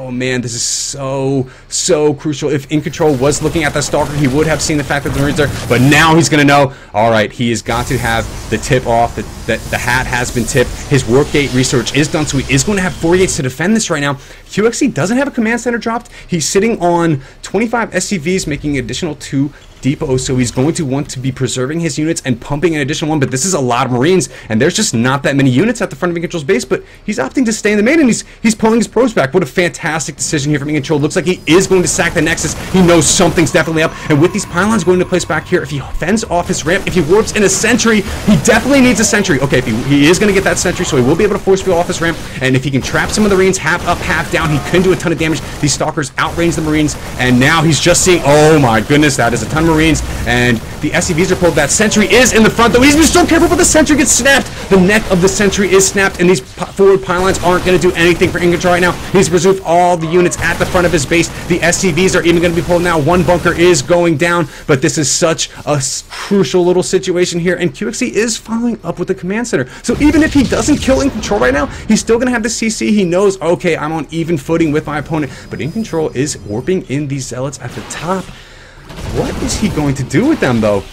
Oh man, this is so crucial. If EGiNcontroL was looking at that Stalker, he would have seen the fact that the Marines are, but now he's going to know, all right, he has got to have the tip off, that the hat has been tipped. His work gate research is done, so he is going to have 4 gates to defend this right now. coLqxc doesn't have a command center dropped. He's sitting on 25 SCVs, making an additional 2 depots, so he's going to want to be preserving his units and pumping an additional 1, but this is a lot of Marines, and there's just not that many units at the front of EGiNcontrol's base, but he's opting to stay in the main, and he's pulling his probes back. What a fantastic decision here from EGiNcontrol. Looks like he is going to sack the Nexus. He knows something's definitely up, and with these pylons going into place back here, if he fends off his ramp, if he warps in a sentry, he definitely needs a sentry. Okay, if he is going to get that sentry, so he will be able to force field off his ramp, and if he can trap some of the Marines half up, half down, he can do a ton of damage. These Stalkers outrange the Marines, and now he's just seeing, oh my goodness, that is a ton of Marines, and the SCVs are pulled. That sentry is in the front, though. He's been so careful, but the sentry gets snapped. The neck of the sentry is snapped, and these forward pylons aren't going to do anything for EGiNcontrol right now. He's reserved all the units at the front of his base. The SCVs are even going to be pulled now. One bunker is going down, but this is such a crucial little situation here, and coLqxc is following up with the command center. So even if he doesn't kill EGiNcontrol right now, he's still going to have the CC. He knows, okay, I'm on even footing with my opponent, but EGiNcontrol is warping in these zealots at the top. What is he going to do with them, though?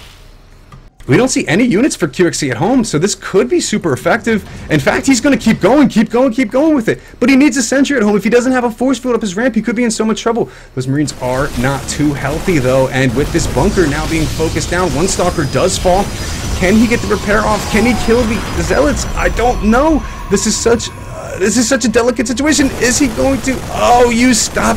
We don't see any units for coLqxc at home, so this could be super effective. In fact, he's going to keep going with it. But he needs a sentry at home. If he doesn't have a force field up his ramp, he could be in so much trouble. Those Marines are not too healthy, though, and with this bunker now being focused down, one Stalker does fall. Can he get the repair off? Can he kill the Zealots? I don't know. This is such a delicate situation. Is he going to? Oh, you stop.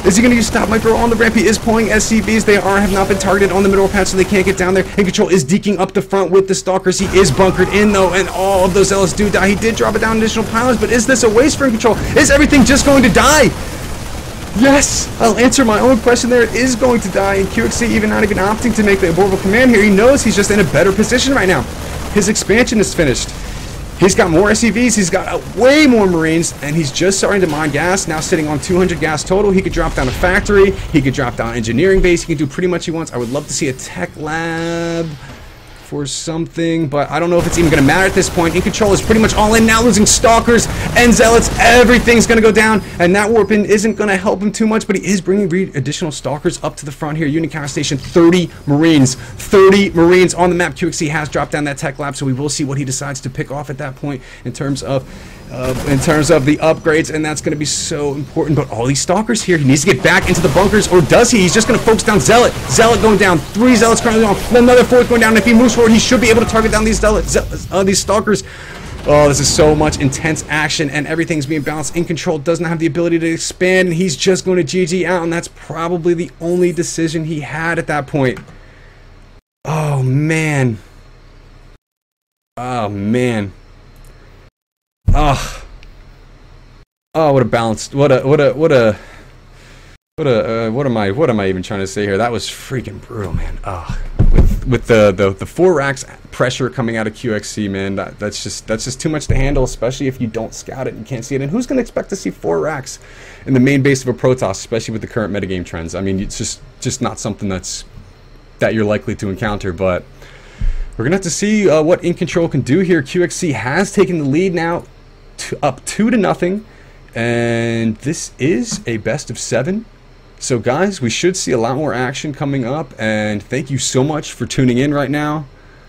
Is he going to use Stop Micro on the ramp? He is pulling SCVs. They have not been targeted on the middle path, so they can't get down there. EGiNcontrol is deking up the front with the Stalkers. He is bunkered in, though, and all of those Zealots do die. He did drop it down additional pylons, but is this a waste for EGiNcontrol? Is everything just going to die? Yes! I'll answer my own question there. It is going to die, and coLqxc not even opting to make the abortable command here. He knows he's just in a better position right now. His expansion is finished. He's got more SCVs, he's got way more Marines, and he's just starting to mine gas, now sitting on 200 gas total. He could drop down a factory, he could drop down engineering base, he can do pretty much he wants. I would love to see a tech lab for something, but I don't know if it's even going to matter at this point. EGiNcontrol is pretty much all in now, losing Stalkers and Zealots. Everything's going to go down, and that warping isn't going to help him too much, but he is bringing additional Stalkers up to the front here. Unit counter station, 30 Marines. 30 Marines on the map. coLqxc has dropped down that tech lab, so we will see what he decides to pick off at that point in terms of the upgrades, and that's going to be so important. But all these Stalkers here, he needs to get back into the bunkers, or does he? He's just going to focus down Zealot. Zealot going down. 3 Zealots currently on. Another 4th going down. And if he moves forward, he should be able to target down these these Stalkers. Oh, this is so much intense action, and everything's being balanced. EGiNcontrol does not have the ability to expand, and he's just going to GG out, and that's probably the only decision he had at that point. Oh, man. Oh, man. Oh, what a balanced, what am I even trying to say here? That was freaking brutal, man. With the 4 racks pressure coming out of coLqxc, man, that's just too much to handle, especially if you don't scout it and can't see it. And who's going to expect to see 4 racks in the main base of a Protoss, especially with the current metagame trends? I mean, it's just not something that you're likely to encounter, but we're gonna have to see what EGiNcontrol can do here. coLqxc has taken the lead now, up 2-0, and this is a best of 7. So guys, we should see a lot more action coming up, and thank you so much for tuning in right now.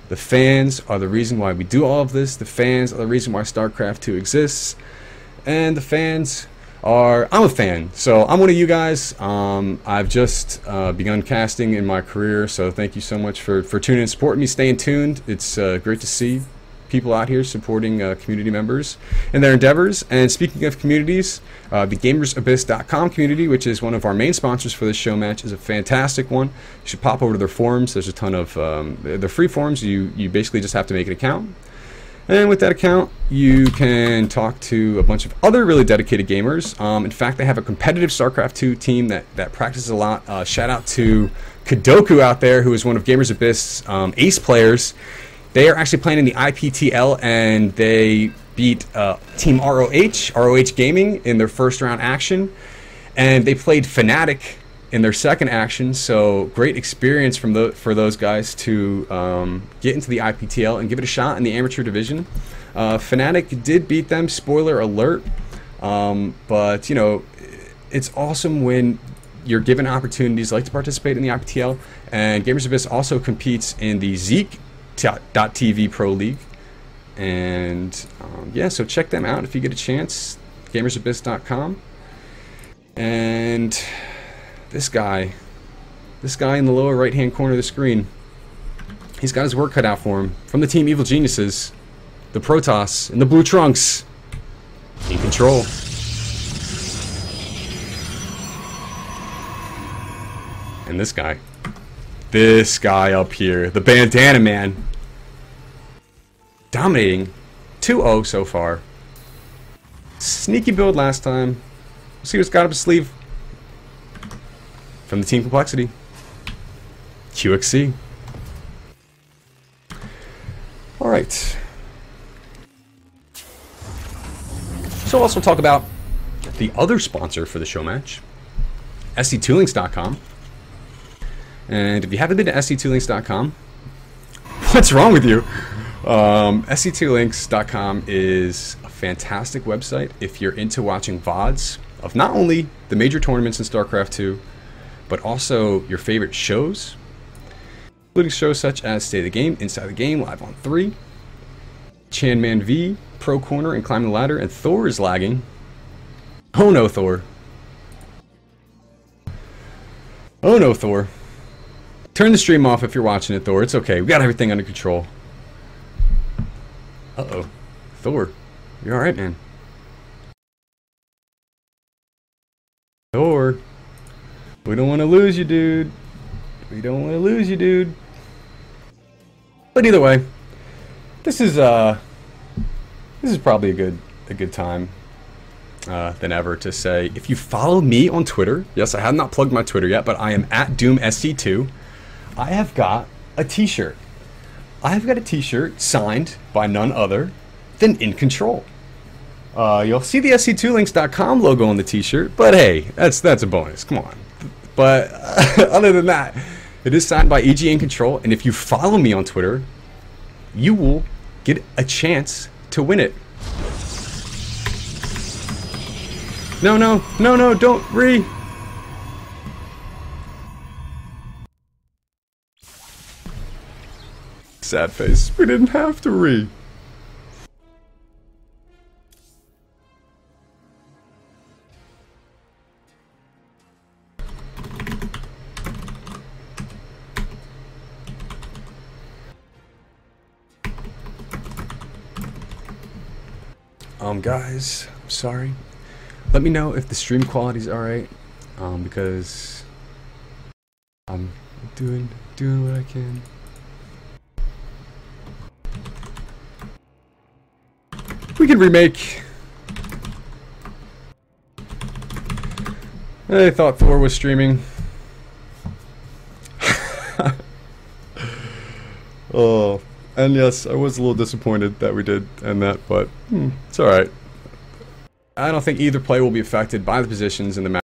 The fans are the reason why we do all of this. The fans are the reason why StarCraft 2 exists, and the fans are, I'm a fan, so I'm one of you guys. I've just begun casting in my career, so thank you so much for tuning in and supporting me, staying tuned. It's great to see people out here supporting community members in their endeavors. And speaking of communities, the gamersabyss.com community, which is one of our main sponsors for this show match, is a fantastic one. You should pop over to their forums. There's a ton of they're free forums. You basically just have to make an account, and with that account you can talk to a bunch of other really dedicated gamers. In fact, they have a competitive StarCraft 2 team that practices a lot. Shout out to Kadoku out there, who is one of Gamers Abyss ace players. They are actually playing in the IPTL, and they beat Team ROH Gaming in their first round action, and they played Fnatic in their second action. So great experience for those guys to get into the IPTL and give it a shot in the amateur division. Fnatic did beat them, spoiler alert, but you know, it's awesome when you're given opportunities like to participate in the IPTL, and Gamers Abyss also competes in the Zeek.TV Pro League. And yeah, so check them out if you get a chance. GamersAbyss.com. And this guy in the lower right hand corner of the screen, he's got his work cut out for him. From the team Evil Geniuses, the Protoss in the blue trunks, EGiNcontroL. And this guy up here, the bandana man, dominating 2-0 so far. Sneaky build last time. We'll see what's got up his sleeve. From the team coLqxc, QXC. Alright. So we'll also talk about the other sponsor for the show match, SC2Links.com. And if you haven't been to SC2Links.com, what's wrong with you? SC2Links.com is a fantastic website if you're into watching VODs of not only the major tournaments in StarCraft 2, but also your favorite shows, including shows such as Stay the Game, Inside the Game, Live on 3, Chan Man V, Pro Corner, and Climb the Ladder, and Thor is lagging. Oh no, Thor. Oh no, Thor. Turn the stream off if you're watching it, Thor. It's okay. We got everything under control. Uh-oh. Thor. You're alright, man. Thor. We don't want to lose you, dude. We don't want to lose you, dude. But either way, this is probably a good time than ever to say, if you follow me on Twitter, yes, I have not plugged my Twitter yet, but I am at DoomSC2. I have got a t-shirt. I have got a t-shirt signed by none other than EGiNcontroL. You'll see the SC2Links.com logo on the t-shirt, but hey, that's a bonus. Come on. But other than that, it is signed by EGiNcontroL, and if you follow me on Twitter, you will get a chance to win it. No, don't re. Sad face. We didn't have to re. Guys, I'm sorry. Let me know if the stream quality's alright, because I'm doing what I can. We can remake. I thought Thor was streaming. Oh, and yes, I was a little disappointed that we did end that, but it's alright. I don't think either play will be affected by the positions in the match.